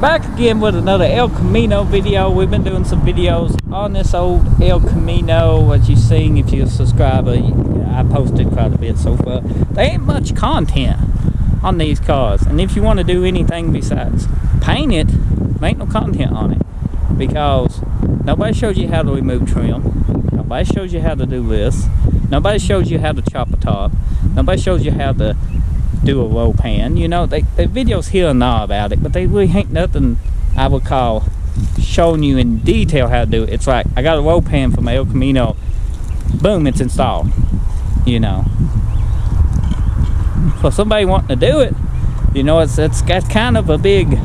Back again with another Elcamino video. We've been doing some videos on this old Elcamino. What you've seen, if you're a subscriber, I posted quite a bit so far. There ain't much content on these cars, and if you want to do anything besides paint it, there ain't no content on it, because nobody shows you how to remove trim, nobody shows you how to do this, nobody shows you how to chop a top, nobody shows you how to do a roll pan. You know, the videos here and there about it, but they really ain't nothing I would call showing you in detail how to do it. It's like, I got a roll pan from Elcamino, boom, it's installed. You know, for somebody wanting to do it, you know, it's got kind of a big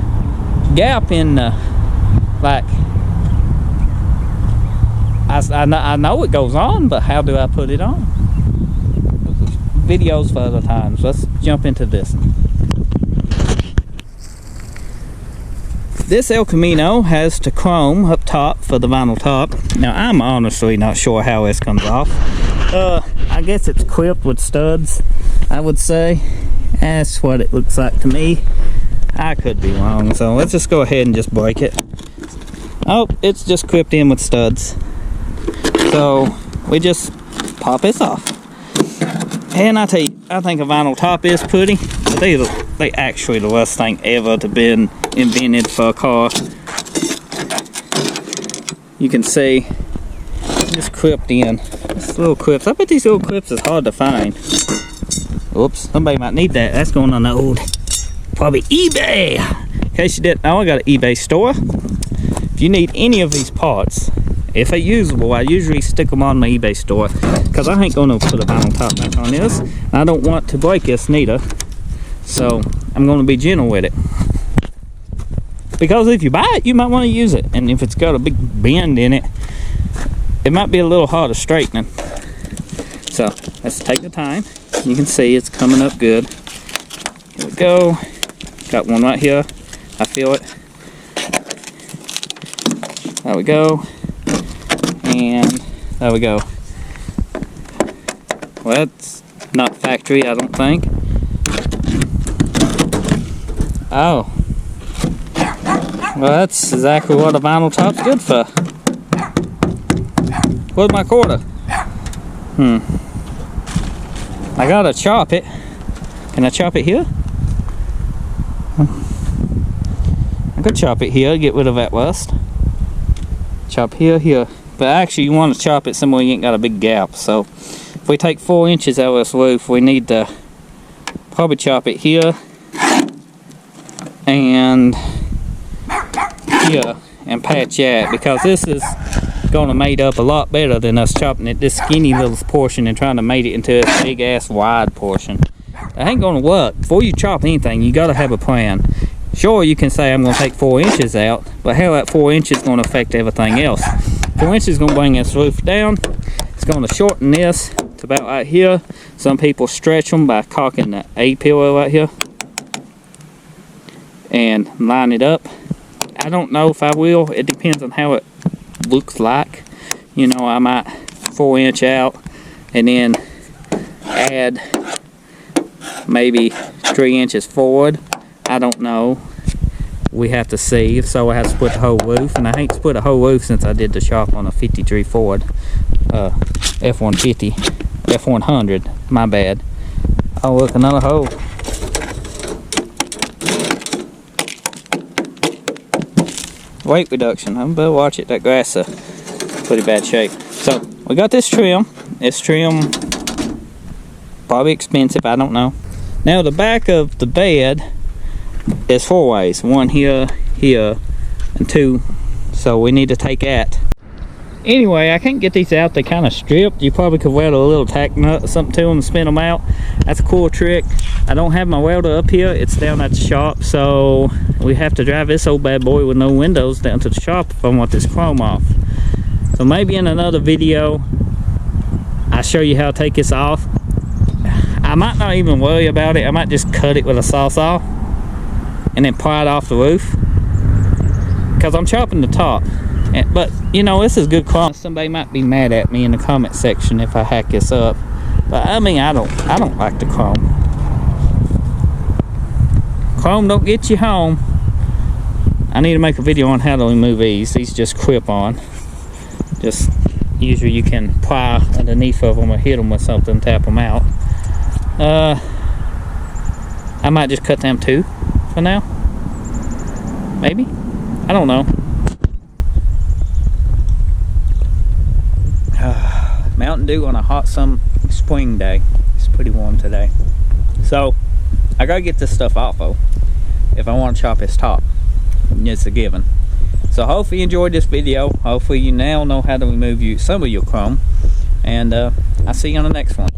gap in like, I know it goes on, but how do I put it on? Videos for other times. Let's jump into this. This Elcamino has the chrome up top for the vinyl top. Now, I'm honestly not sure how this comes off. I guess it's equipped with studs, I would say. That's what it looks like to me. I could be wrong, so let's just go ahead and just break it. Oh, it's just equipped in with studs. So we just pop this off. And I tell you, I think a vinyl top is pretty, but they actually the worst thing ever to been invented for a car. You can see, just clipped in. This little clips. I bet these little clips is hard to find. Oops, somebody might need that. That's going on the old, probably eBay. In case you didn't know, I got an eBay store. If you need any of these parts, if they're usable, I usually stick them on my eBay store, because I ain't going to put a vinyl top back on this. I don't want to break this neither, so I'm going to be gentle with it. Because if you buy it, you might want to use it, and if it's got a big bend in it, it might be a little harder straightening. So let's take the time. You can see it's coming up good. Here we go. Got one right here. I feel it. There we go. And there we go. Well, that's not factory, I don't think. Oh. Well, that's exactly what a vinyl top's good for. Where's my quarter? I gotta chop it. Can I chop it here? I could chop it here, get rid of that rust. Chop here. But actually, you want to chop it somewhere you ain't got a big gap. So, if we take 4 inches out of this roof, we need to probably chop it here and here and patch that, because this is going to mate up a lot better than us chopping it this skinny little portion and trying to mate it into this big ass wide portion. That ain't going to work. Before you chop anything, you got to have a plan. Sure, you can say I'm going to take 4 inches out, but how that 4 inches is going to affect everything else? 4 inches is going to bring this roof down. It's going to shorten this to about right here. Some people stretch them by caulking the A pillar right here and line it up. I don't know if I will. It depends on how it looks like. You know, I might 4 inch out and then add maybe 3 inches forward. I don't know. We have to see. If so, I have to split the whole roof, and I hate to split a whole roof since I did the shop on a 53 Ford F-150, F-100, my bad. Oh look, another hole. Weight reduction. I better watch it. That grass is pretty bad shape. So we got this trim. This trim probably expensive. I don't know. Now the back of the bed is 4 ways. 1 here, here, and 2. So we need to take that. Anyway, I can't get these out. They kind of stripped. You probably could weld a little tack nut or something to them and spin them out. That's a cool trick. I don't have my welder up here. It's down at the shop, so we have to drive this old bad boy with no windows down to the shop if I want this chrome off. So maybe in another video I'll show you how to take this off. I might not even worry about it. I might just cut it with a sawzall and then pry it off the roof, because I'm chopping the top. But you know, this is good chrome. Somebody might be mad at me in the comment section if I hack this up, but I mean, I don't like the chrome. Chrome don't get you home. I need to make a video on how to remove these. These just clip on. Just usually you can pry underneath of them or hit them with something, tap them out. I might just cut them too for now. Maybe. I don't know. Mountain Dew on a hot spring day. It's pretty warm today. So I gotta get this stuff off though if I want to chop his top. It's a given. So hopefully you enjoyed this video. Hopefully you now know how to remove some of your chrome. And I'll see you on the next one.